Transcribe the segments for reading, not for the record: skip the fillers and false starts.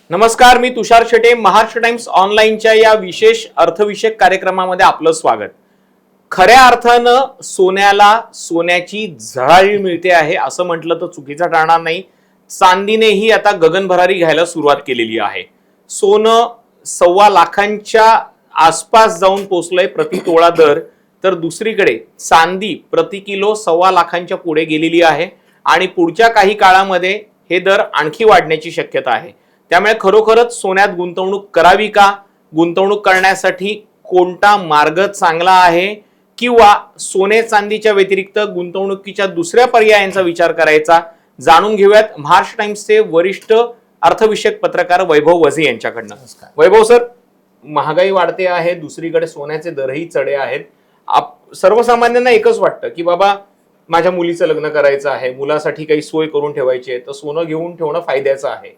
नमस्कार, मी तुषार शेटे. महाराष्ट्र टाइम्स ऑनलाईनच्या या विशेष अर्थविषयक कार्यक्रमामध्ये आपलं स्वागत. खऱ्या अर्थानं सोन्याला सोन्याची झळाळी मिळते आहे असं म्हटलं तर चुकीचं ठरणार नाही. चांदीनेही आता गगनभरारी घ्यायला सुरुवात केलेली आहे. सोनं 1.25 लाखांच्या आसपास जाऊन पोहोचलंय प्रति तोळा दर, तर दुसरीकडे चांदी प्रति किलो 1.25 लाखांच्या पुढे गेलेली आहे आणि पुढच्या काही काळामध्ये हे दर आणखी वाढण्याची शक्यता आहे. त्यामुळे खरोखरच सोन्यात गुंतवणूक करावी का, गुंतवणूक करण्यासाठी कोणता मार्ग चांगला आहे, किंवा सोने चांदीच्या व्यतिरिक्त गुंतवणुकीच्या दुसऱ्या पर्यायांचा विचार करायचा, जाणून घेऊयात महाराष्ट्र टाइम्सचे वरिष्ठ अर्थविषयक पत्रकार वैभव वझे यांच्याकडनं. वैभव सर, महागाई वाढते आहे, दुसरीकडे सोन्याचे दरही चढे आहेत. सर्वसामान्यांना एकच वाटतं की बाबा माझ्या मुलीचं लग्न करायचं आहे, मुलासाठी काही सोय करून ठेवायची आहे, तर सोनं घेऊन ठेवणं फायद्याचं आहे.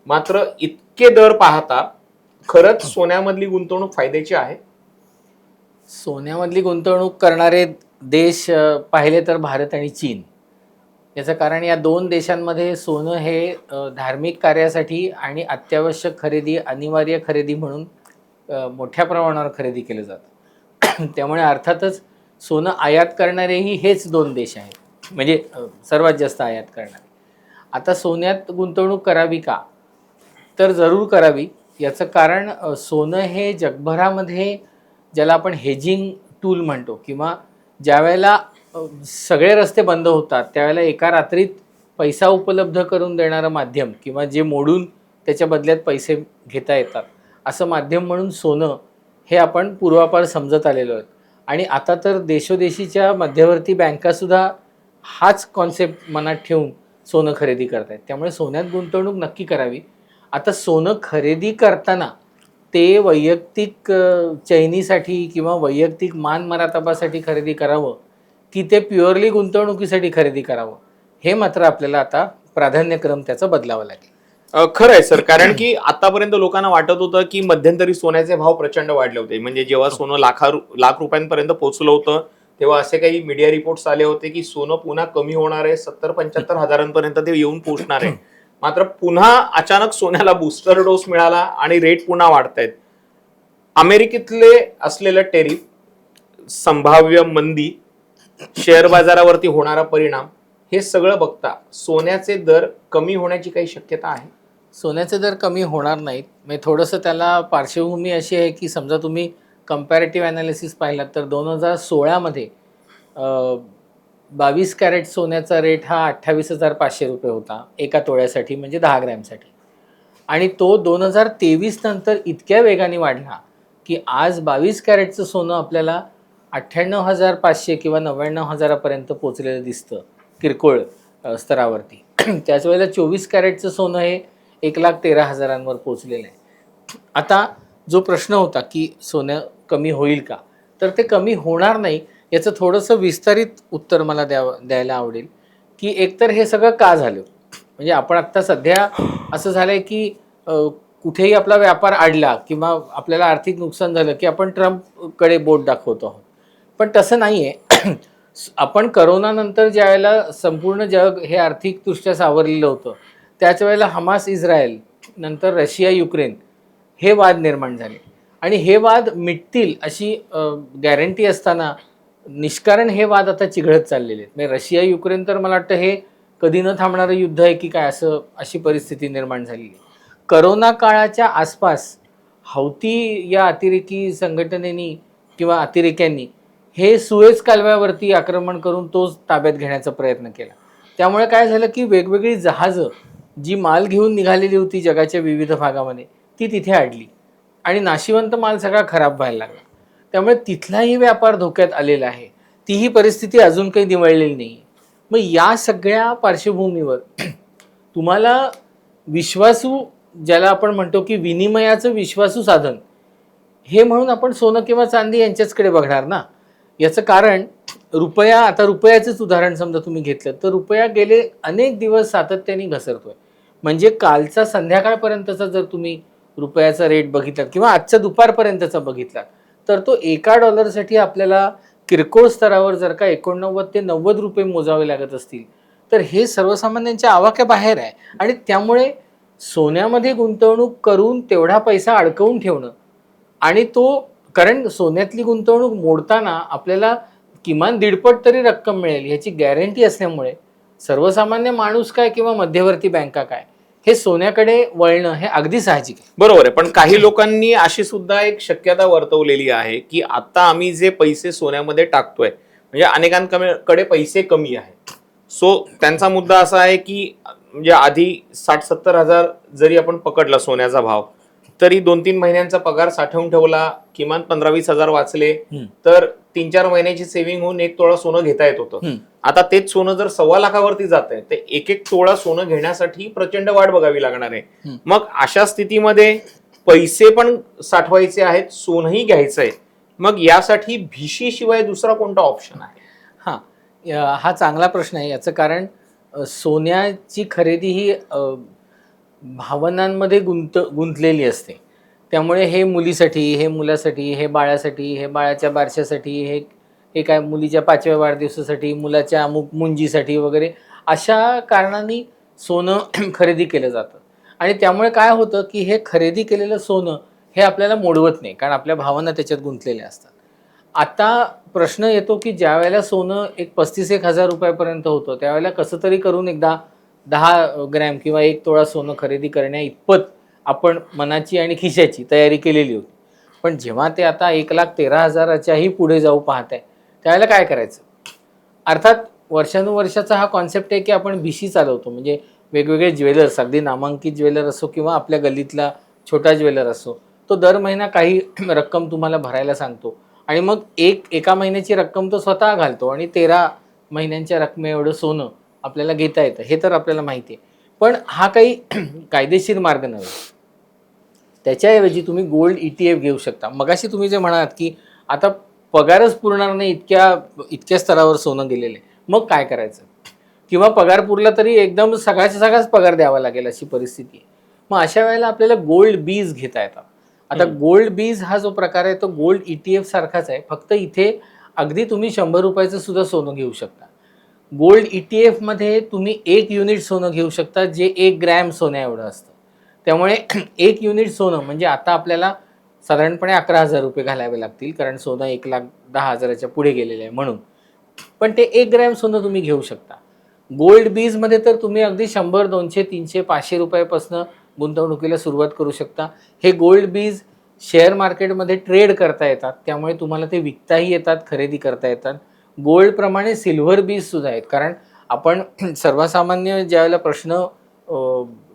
मात्र इतके दर पाहता खरंच सोन्यामधली गुंतवणूक फायद्याची आहे? सोन्यामधली गुंतवणूक करणारे देश पाहिले तर भारत आणि चीन. याचं कारण या दोन देशांमध्ये सोनं हे धार्मिक कार्यासाठी आणि अत्यावश्यक खरेदी, अनिवार्य खरेदी म्हणून मोठ्या प्रमाणावर खरेदी केलं जातं. त्यामुळे अर्थातच सोनं आयात करणारेही हेच दोन देश आहेत, म्हणजे सर्वात जास्त आयात करणारे. आता सोन्यात गुंतवणूक करावी का, तर जरूर करावी. याचं कारण सोनं हे जगभरामध्ये ज्याला आपण हेजिंग टूल म्हणतो, किंवा ज्या वेळेला सगळे रस्ते बंद होतात त्यावेळेला एका रात्रीत पैसा उपलब्ध करून देणारं माध्यम, किंवा जे मोडून त्याच्या बदल्यात पैसे घेता येतात असं माध्यम म्हणून सोनं हे आपण पूर्वापार समजत आलेलो आहोत. आणि आता तर देशोदेशीच्या मध्यवर्ती बँकासुद्धा हाच कॉन्सेप्ट मनात ठेवून सोनं खरेदी करत आहेत. त्यामुळे सोन्यात गुंतवणूक नक्की करावी. आता सोनं खरेदी करताना ते वैयक्तिक चैनीसाठी किंवा वैयक्तिक मानमरातबासाठी खरेदी करावं, की ते प्युअरली गुंतवणुकीसाठी खरेदी करावं, हे मात्र आपल्याला आता प्राधान्यक्रम त्याचा बदलावा लागेल. खरं आहे सर, कारण की आतापर्यंत लोकांना वाटत होतं की मध्यंतरी सोन्याचे भाव प्रचंड वाढले होते. म्हणजे जेव्हा सोनं लाख रुपयांपर्यंत पोहोचलं होतं तेव्हा असे काही मीडिया रिपोर्ट्स आले होते की सोनं पुन्हा कमी होणार आहे, 70-75 हजारांपर्यंत ते येऊन पोहोचणार आहे. मात्र पुन्हा अचानक सोन्याला बूस्टर डोस मिळाला आणि रेट पुन्हा वाढतायत. अमेरिकेतले असलेलं टेरिफ, संभाव्य मंदी, शेअर बाजारावरती होणारा परिणाम, हे सगळं बघता सोन्याचे दर कमी होण्याची काही शक्यता आहे? सोन्याचे दर कमी होणार नाहीत. म्हणजे थोडंसं त्याला पार्श्वभूमी अशी आहे की समजा तुम्ही कंपॅरेटिव्ह ॲनालिसिस पाहिलात तर 2016मध्ये 22 कॅरेट सोन्याचा रेट हा 28,500 रुपये होता एका तोळ्यासाठी, म्हणजे 10 ग्रॅमसाठी. आणि तो 2023 नंतर इतक्या वेगाने वाढला की आज 22 कॅरेटचं सोनं आपल्याला 98,500 किंवा 99,000पर्यंत पोचलेलं दिसतं किरकोळ स्तरावरती. त्याच वेळेला 24 कॅरेटचं सोनं हे 1,13,000वर पोचलेलं आहे. आता जो प्रश्न होता की सोनं कमी होईल का, तर ते कमी होणार नाही. याचं थोडंसं विस्तारित उत्तर मला द्यायला आवडेल की एकतर हे सगळं का झालं. म्हणजे आपण आत्ता सध्या असं झालं आहे की कुठेही आपला व्यापार अडला किंवा आपल्याला आर्थिक नुकसान झालं की आपण ट्रम्पकडे बोट दाखवतो आहोत. पण तसं नाही आहे. आपण करोनानंतर ज्या वेळेला संपूर्ण जग हे आर्थिकदृष्ट्या सावरलेलं होतं त्याच वेळेला हमास इस्रायल, नंतर रशिया युक्रेन हे वाद निर्माण झाले. आणि हे वाद मिटतील अशी गॅरंटी असताना निष्कारण हे वाद आता चिघळत चाललेले आहेत. म्हणजे रशिया युक्रेन तर मला वाटतं हे कधी न थांबणारं युद्ध आहे की काय, अशी परिस्थिती निर्माण झालेली आहे. करोना काळाच्या आसपास हौती या अतिरेकी संघटनेनी किंवा अतिरेक्यांनी हे सुएझ कालव्यावरती आक्रमण करून तोच ताब्यात घेण्याचा प्रयत्न केला. त्यामुळे काय झालं की वेगवेगळी जहाजं जी माल घेऊन निघालेली होती जगाच्या विविध भागामध्ये ती तिथे अडली आणि नाशिवंत माल सगळा खराब व्हायला लागला. त्यामुळे तिथलाही व्यापार धोक्यात आलेला आहे. तीही परिस्थिती अजून काही निवळलेली नाही. मग या सगळ्या पार्श्वभूमीवर तुम्हाला विश्वासू, ज्याला आपण म्हणतो की विनिमयाचं विश्वासू साधन, हे म्हणून आपण सोनं किंवा चांदी यांच्याचकडे बघणार ना. याचं कारण रुपया, आता रुपयाचंच उदाहरण समजा तुम्ही घेतलं तर रुपया गेले अनेक दिवस सातत्याने घसरतोय. म्हणजे कालचा संध्याकाळपर्यंतचा जर तुम्ही रुपयाचा रेट बघितलात किंवा आजच्या दुपारपर्यंतचा बघितलात तर तो एका डॉलरसाठी आपल्याला किरकोळ स्तरावर जर का 89 ते 90 रुपये मोजावे लागत असतील तर हे सर्वसामान्यांच्या आवाक्याबाहेर आहे. आणि त्यामुळे सोन्यामध्ये गुंतवणूक करून तेवढा पैसा अडकवून ठेवणं आणि तो, कारण सोन्यातली गुंतवणूक मोडताना आपल्याला किमान 1.5 तरी रक्कम मिळेल ह्याची गॅरंटी असल्यामुळे सर्वसामान्य माणूस काय किंवा मध्यवर्ती बँका काय हे सोन्याकडे वळणं हे अगदी साहजिक आहे. बरोबर आहे. पण काही लोकांनी अशी सुद्धा एक शक्यता वर्तवलेली आहे की आता आम्ही जे पैसे सोन्यामध्ये टाकतोय, म्हणजे अनेकांकडे पैसे कमी आहेत, सो त्यांचा मुद्दा असा आहे की म्हणजे आधी 60-70 हजार जरी आपण पकडला सोन्याचा भाव, तरी 2-3 महिन्यांचा पगार साठवून ठेवला, किमान 15-20 हजार वाचले तर 3-4 महिन्याची सेव्हिंग होऊन 1 तोळा सोनं घेता येत होतं. आता तेच सोनं जर 1.25 लाखावरती जात आहे तर 1-1 तोळा सोनं घेण्यासाठी प्रचंड वाट बघावी लागणार आहे. मग अशा स्थितीमध्ये पैसे पण साठवायचे आहेत, सोनंही घ्यायचंय, मग यासाठी भिशी शिवाय दुसरा कोणता ऑप्शन आहे? हा चांगला प्रश्न आहे. याचं कारण सोन्याची खरेदी ही भावनांमध्ये गुंतलेली असते. त्यामुळे हे मुलीसाठी, हे मुलासाठी, हे बाळासाठी, हे बाळाच्या बारशासाठी, हे काय मुलीच्या 5व्या वाढदिवसासाठी, मुलाच्या अमुक मुंजीसाठी वगैरे अशा कारणांनी सोनं खरेदी केलं जातं. आणि त्यामुळे काय होतं की हे खरेदी केलेलं सोनं हे आपल्याला मोडवत नाही, कारण आपल्या भावना त्याच्यात गुंतलेल्या असतात. आता प्रश्न येतो की ज्या वेळेला सोनं एक 35-1 हजार रुपयापर्यंत होतं त्यावेळेला कसं तरी करून एकदा 10 ग्रॅम किंवा 1 तोळा सोनं खरेदी करण्या इतपत आपण मनाची आणि खिशाची तयारी केलेली होती. पण जेव्हा ते आता 1,13,000च्याही पुढे जाऊ पाहत आहे त्यावेळेला काय करायचं? अर्थात वर्षानुवर्षाचा हा कॉन्सेप्ट आहे की आपण भिशी चालवतो, म्हणजे वेगवेगळे ज्वेलर्स, अगदी नामांकित ज्वेलर असो किंवा आपल्या गल्लीतला छोटा ज्वेलर असो, तो दर महिना काही रक्कम तुम्हाला भरायला सांगतो आणि मग एका महिन्याची रक्कम तो स्वतः घालतो आणि 13 महिन्यांच्या रकमे एवढं सोनं आपल्याला घेता येतं, हे तर आपल्याला माहिती आहे. पण हा काही कायदेशीर मार्ग नव्हे. त्याच्याऐवजी तुम्ही गोल्ड ETF घेऊ शकता. मगाशी तुम्ही जे म्हणालात की आता पगारच पुरणार नाही इतक्या स्तरावर सोनं गेलेलं आहे, मग काय करायचं? किंवा पगार पुरला तरी एकदम सगळ्याचा सगळाच पगार द्यावा लागेल अशी परिस्थिती आहे. मग अशा वेळेला आपल्याला गोल्ड बीज घेता येतात. आता गोल्ड बीज हा जो प्रकार आहे तो गोल्ड ETF सारखाच आहे, फक्त इथे अगदी तुम्ही 100 रुपयाचं सुद्धा सोनं घेऊ शकता. गोल्ड ETF मध्ये तुम्ही 1 युनिट सोनं घेऊ शकता जे 1 ग्रॅम सोन्या एवढं असतं. त्यामुळे 1 युनिट सोनं म्हणजे आता आपल्याला साधारणपणे 11,000 रुपये घालावे लागतील, कारण सोनं 1,10,000च्या पुढे गेलेलं आहे म्हणून. पण ते 1 ग्रॅम सोनं तुम्ही घेऊ शकता. गोल्ड बीजमध्ये तर तुम्ही अगदी 100, 200, 300, 500 रुपयापासून गुंतवणुकीला सुरुवात करू शकता. हे गोल्ड बीज शेअर मार्केटमध्ये ट्रेड करता येतात, त्यामुळे तुम्हाला ते विकताही येतात, खरेदी करता येतात. गोल्डप्रमाणे सिल्व्हर बीज सुद्धा आहेत, कारण आपण सर्वसामान्य ज्यावेळेला प्रश्न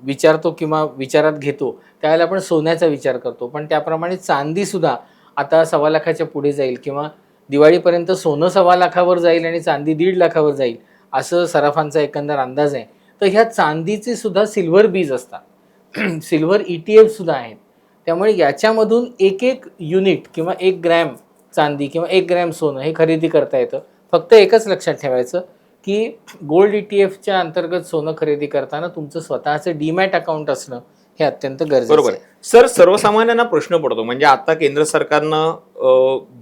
विचारतो किंवा विचारात घेतो त्यावेळेला आपण सोन्याचा विचार करतो, पण त्याप्रमाणे चांदीसुद्धा आता 1.25 लाखाच्या पुढे जाईल किंवा दिवाळीपर्यंत सोनं 1.25 लाखावर जाईल आणि चांदी 1.5 लाखावर जाईल असं सराफांचा एकंदर अंदाज आहे. तर ह्या चांदीचे सुद्धा सिल्व्हर बीज असतात, सिल्व्हर ETF सुद्धा आहेत. त्यामुळे याच्यामधून 1 युनिट किंवा 1 ग्रॅम चांदी किंवा 1 ग्रॅम सोनं हे खरेदी करता येतं. फक्त एकच लक्षात ठेवायचं की गोल्ड ETFच्या अंतर्गत सोनं खरेदी करताना तुमचं स्वतःचं डीमॅट अकाउंट असणं हे अत्यंत गरजेचं आहे. सर, सर्वसामान्यांना प्रश्न पडतो, म्हणजे आता केंद्र सरकारनं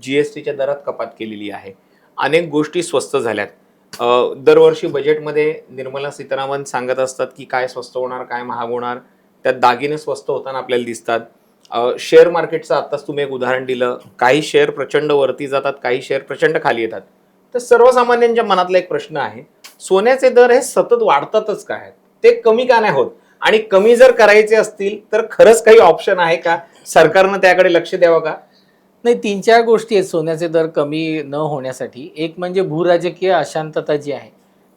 GSTच्या दरात कपात केलेली आहे, अनेक गोष्टी स्वस्त झाल्यात. दरवर्षी बजेटमध्ये निर्मला सीतारामन सांगत असतात की काय स्वस्त होणार, काय महाग होणार. त्यात दागिने स्वस्त होताना आपल्याला दिसतात. शेअर मार्केटचं आत्ताच तुम्ही एक उदाहरण दिलं, काही शेअर प्रचंड वरती जातात, काही शेअर प्रचंड खाली येतात. तर सर्वसामान्यांच्या मनातला एक प्रश्न आहे, सोन्याचे दर हे सतत वाढतातच का आहेत, ते कमी का नाही होत? आणि कमी जर करायचे असतील तर खरंच काही ऑप्शन आहे का? सरकारनं त्याकडे लक्ष द्यावं का? नाही, 3-4 गोष्टी आहेत सोन्याचे दर कमी न होण्यासाठी. एक म्हणजे भूराजकीय अशांतता जी आहे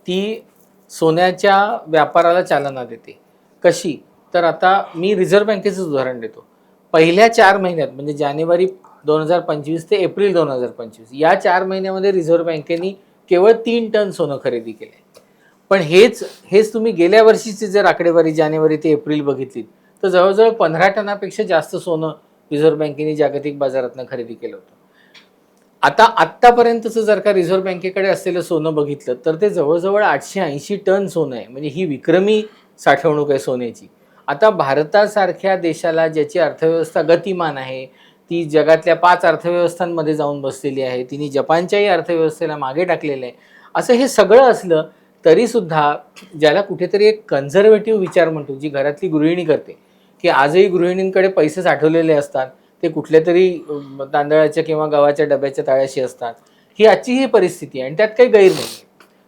ती सोन्याच्या व्यापाराला चालना देते. कशी? तर आता मी रिझर्व्ह बँकेचंच उदाहरण देतो. पहिल्या 4 महिन्यात म्हणजे जानेवारी 2025 ते एप्रिल 2025 या 4 महिन्यामध्ये रिझर्व्ह बँकेने केवळ 3 टन सोनं खरेदी केलं. पण हेच तुम्ही गेल्या वर्षीची जर आकडेवारी जानेवारी ते एप्रिल बघितली तर जवळजवळ 15 टनापेक्षा जास्त सोनं रिझर्व्ह बँकेने जागतिक बाजारातनं खरेदी केलं होतं. आता आत्तापर्यंतचं जर का रिझर्व्ह बँकेकडे असलेलं सोनं बघितलं तर ते जवळजवळ 880 टन सोनं आहे, म्हणजे ही विक्रमी साठवणूक आहे सोन्याची. आता भारतासारख्या देशाला ज्याची अर्थव्यवस्था गतिमान आहे, ती जगातल्या 5 अर्थव्यवस्थांमध्ये जाऊन बसलेली आहे, तिने जपानच्याही अर्थव्यवस्थेला मागे टाकलेलं आहे, असं हे सगळं असलं तरी सुद्धा ज्याला कुठेतरी एक कन्झर्वेटिव्ह विचार म्हणतो, जी घरातली गृहिणी करते, की आजही गृहिणींकडे पैसे साठवलेले असतात, ते कुठल्या तरी तांदळाच्या किंवा गव्हाच्या डब्याच्या तळ्याशी असतात, ही आजची ही परिस्थिती आहे आणि त्यात काही गैर नाही.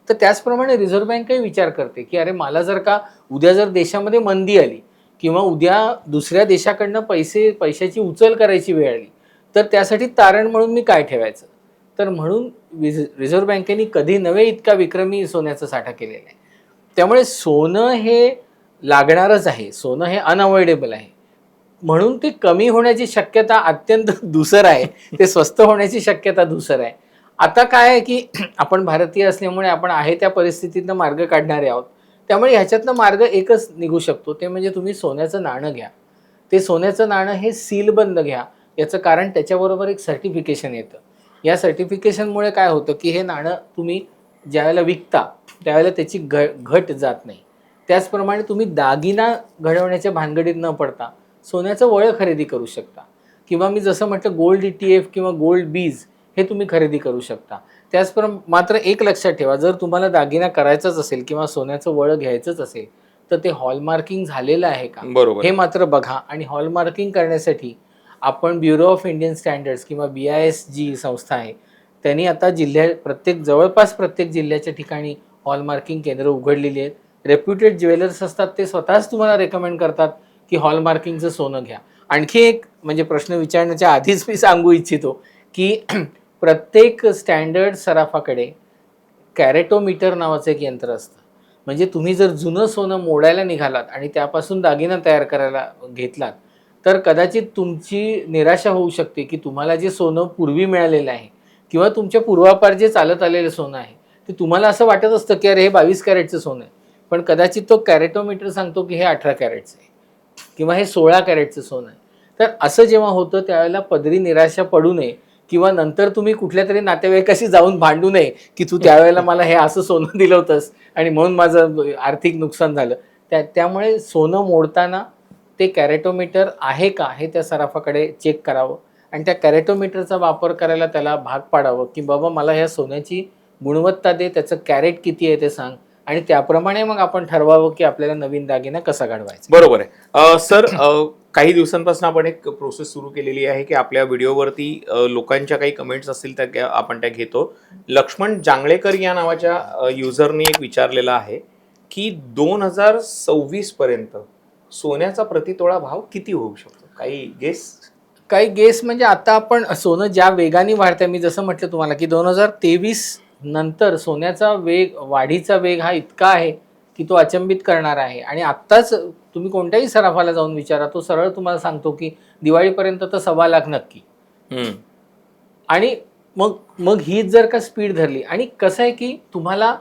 तर त्याचप्रमाणे रिझर्व्ह बँकही विचार करते, की अरे मला जर का उद्या जर देशामध्ये मंदी आली किंवा उद्या दुसऱ्या देशाकडनं पैशाची उचल करायची वेळ आली, तर त्यासाठी तारण म्हणून मी काय ठेवायचं. तर म्हणून रिझर्व्ह बँकेने कधी नव्हे इतका विक्रमी सोन्याचा साठा केलेला आहे. त्यामुळे सोनं हे लागणारच आहे, सोनं हे अनअवॉइडेबल आहे. म्हणून ते कमी होण्याची शक्यता अत्यंत धूसर आहे, ते स्वस्त होण्याची शक्यता धूसर आहे. आता काय आहे की आपण भारतीय असल्यामुळे आपण आहे त्या परिस्थितीतनं मार्ग काढणारे आहोत. त्यामुळे ह्याच्यातनं मार्ग एकच निघू शकतो, ते म्हणजे तुम्ही सोन्याचं नाणं घ्या. ते सोन्याचं नाणं हे सीलबंद घ्या. याचं कारण त्याच्याबरोबर एक सर्टिफिकेशन येतं. या सर्टिफिकेशनमुळे काय होतं की हे नाणं तुम्ही ज्यावेळेला विकता त्यावेळेला त्याची घट जात नाही. त्याचप्रमाणे तुम्ही दागिना घडवण्याच्या भानगडीत न पडता सोन्याचं वळं खरेदी करू शकता, किंवा मी जसं म्हटलं गोल्ड ETF किंवा गोल्ड बीज हे तुम्ही खरेदी करू शकता. मात्र एक लक्षात ठेवा, जर तुम्हाला दागिना करायचाच असेल किंवा सोन्याचं वळं घ्यायचंच असेल तर ते हॉलमार्किंग झालेलं आहे का बरोबर हे मात्र बघा. आणि हॉलमार्किंग करण्यासाठी आपण ब्युरो ऑफ इंडियन स्टँडर्ड्स किंवा BIS जी संस्था आहे त्यांनी आता जवळपास प्रत्येक जिल्ह्याच्या ठिकाणी हॉलमार्किंग केंद्र उघडलेली आहेत. रेप्युटेड ज्वेलर्स असतात, ते स्वतःच तुम्हाला रेकमेंड करतात की हॉलमार्किंगचं सोनं घ्या. आणखी एक म्हणजे प्रश्न विचारण्याच्या आधीच मी सांगू इच्छितो की प्रत्येक स्टँडर्ड सराफाकडे कॅरेटोमीटर नावाचं एक यंत्र असतं. म्हणजे तुम्ही जर जुनं सोनं मोडायला निघालात आणि त्यापासून दागिना तयार करायला घेतलात तर कदाचित तुमची निराशा होऊ शकते की तुम्हाला जे सोनं पूर्वी मिळालेलं आहे किंवा तुमच्या पूर्वापार जे चालत आलेलं सोनं आहे ते तुम्हाला असं वाटत असतं की अरे हे 22 कॅरेटचं सोनं आहे, पण कदाचित तो कॅरेटोमीटर सांगतो की हे 18 कॅरेटचं आहे किंवा हे 16 कॅरेटचं सोनं आहे. तर असं जेव्हा होतं त्यावेळेला पदरी निराशा पडू नये किंवा नंतर तुम्ही कुठल्या तरी नातेवाईकाशी जाऊन भांडू नये की तू त्यावेळेला मला हे असं सोनं दिलं होतंस आणि म्हणून माझं आर्थिक नुकसान झालं. त्यामुळे सोनं मोडताना ते कॅरेटोमीटर आहे का हे त्या सराफाकडे चेक करावं आणि त्या कॅरेटोमीटरचा वापर करायला त्याला भाग पाडावं की बाबा मला ह्या सोन्याची गुणवत्ता दे, त्याचं कॅरेट किती आहे ते सांग, आणि त्याप्रमाणे मग आपण ठरवावं की आपल्याला नवीन दागिना कसा घडवायचा. बरोबर आहे. सर, काही दिवसांपासून आपण एक प्रोसेस सुरू केलेली आहे की आपल्या व्हिडिओवरती लोकांच्या काही कमेंट्स असतील तर आपण त्या घेतो. लक्ष्मण जांगळेकर या नावाच्या युजरने एक विचारलेला आहे की 2026 पर्यंत सोन्याचा प्रतितोळा भाव किती होऊ शकतो? काही गेस म्हणजे आता आपण सोनं ज्या वेगाने वाढतंय, मी जसं म्हटलं तुम्हाला की 2023 नंतर सोन्याचा वाढीचा वेग हा इतका आहे की तो अचंबित करणारा आहे. आणि आत्ताच तुम्ही कोणत्याही सराफाला जाऊन विचारा, तो सरळ तुम्हाला सांगतो की दिवाळीपर्यंत तर 1.25 लाख नक्की. आणि मग ही जर का स्पीड धरली, आणि कसं आहे की तुम्हाला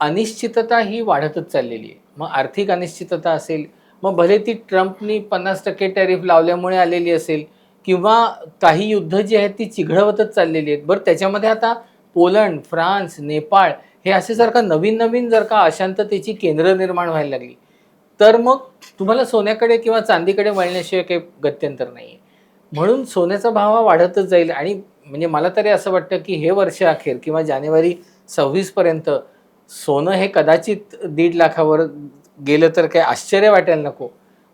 अनिश्चितता ही वाढतच चाललेली आहे. मग आर्थिक अनिश्चितता असेल, मग भले ती ट्रम्पनी 50% टॅरिफ लावल्यामुळे आलेली असेल किंवा काही युद्ध जी आहेत ती चिघळवतच चाललेली आहेत. बरं, त्याच्यामध्ये आता पोलंड, फ्रान्स, नेपाळ हे असे जर का नवीन जर का अशांततेची केंद्र निर्माण व्हायला लागली तर मग तुम्हाला सोन्याकडे किंवा चांदीकडे वळण्याशिवाय काही गत्यंतर नाही आहे. म्हणून सोन्याचा भाव हा वाढतच जाईल. आणि म्हणजे मला तरी असं वाटतं की हे वर्ष अखेर किंवा जानेवारी 26 पर्यंत सोनं हे कदाचित 1.5 लाखावर गेलं तर काही आश्चर्य वाटायला नको.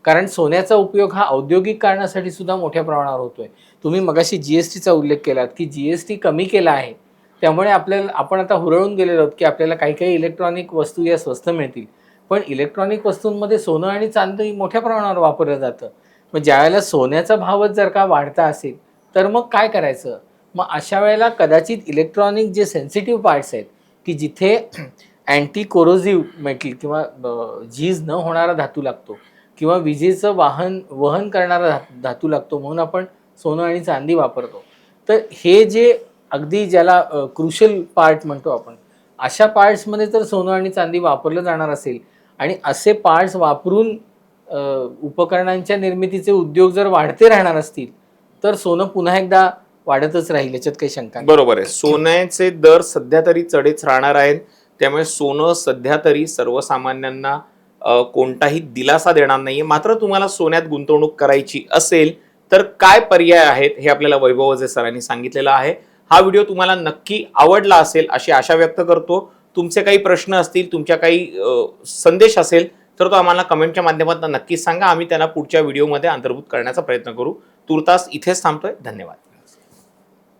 कारण सोन्याचा उपयोग हा औद्योगिक कारणासाठी सुद्धा मोठ्या प्रमाणावर होतोय. तुम्ही मगाशी GSTचा उल्लेख केलात की GST कमी केला आहे, त्यामुळे आपण आता हुरळून गेलेलो आहोत की आपल्याला काही इलेक्ट्रॉनिक वस्तू या स्वस्त मिळतील. पण इलेक्ट्रॉनिक वस्तूंमध्ये सोनं आणि चांदी मोठ्या प्रमाणावर वापरलं जातं. मग ज्यावेळेला सोन्याचा भावच जर का वाढता असेल तर मग काय करायचं? मग अशा वेळेला कदाचित इलेक्ट्रॉनिक जे सेन्सिटिव्ह पार्ट्स आहेत की जिथे अँटी कोरोजिव्ह मेटल किंवा झीज न होणारा धातू लागतो किंवा विजेचं वहन करणारा धातू लागतो, म्हणून आपण सोनं आणि चांदी वापरतो. तर हे जे अगदी ज्याला क्रुशल पार्ट म्हणतो आपण, अशा पार्ट्समध्ये जर सोनं आणि चांदी वापरलं जाणार असेल आणि असे पार्ट्स वापरून उपकरणांच्या निर्मितीचे उद्योग जर वाढते राहणार असतील तर सोनं पुन्हा एकदा वाढतच राहील, याच्यात काही शंका नाही. बरोबर आहे. सोन्याचे दर सध्या तरी चढेच राहणार आहेत, त्यामुळे सोनं सध्या तरी सर्वसामान्यांना कोणताही दिलासा देणार नाहीये. मात्र तुम्हाला सोन्यात गुंतवणूक करायची असेल तर काय पर्याय आहेत हे आपल्याला वैभव वझे सरांनी सांगितलेलं आहे. हा व्हिडिओ तुम्हाला नक्की आवडला असेल अशी आशा व्यक्त करतो. तुमचे काही प्रश्न असतील, तुमच्या काही संदेश असेल तर तो आम्हाला कमेंटच्या माध्यमातून नक्कीच सांगा. आम्ही त्यांना पुढच्या व्हिडिओमध्ये अंतर्भूत करण्याचा प्रयत्न करू. तुर्तास इथेच थांबतोय. धन्यवाद.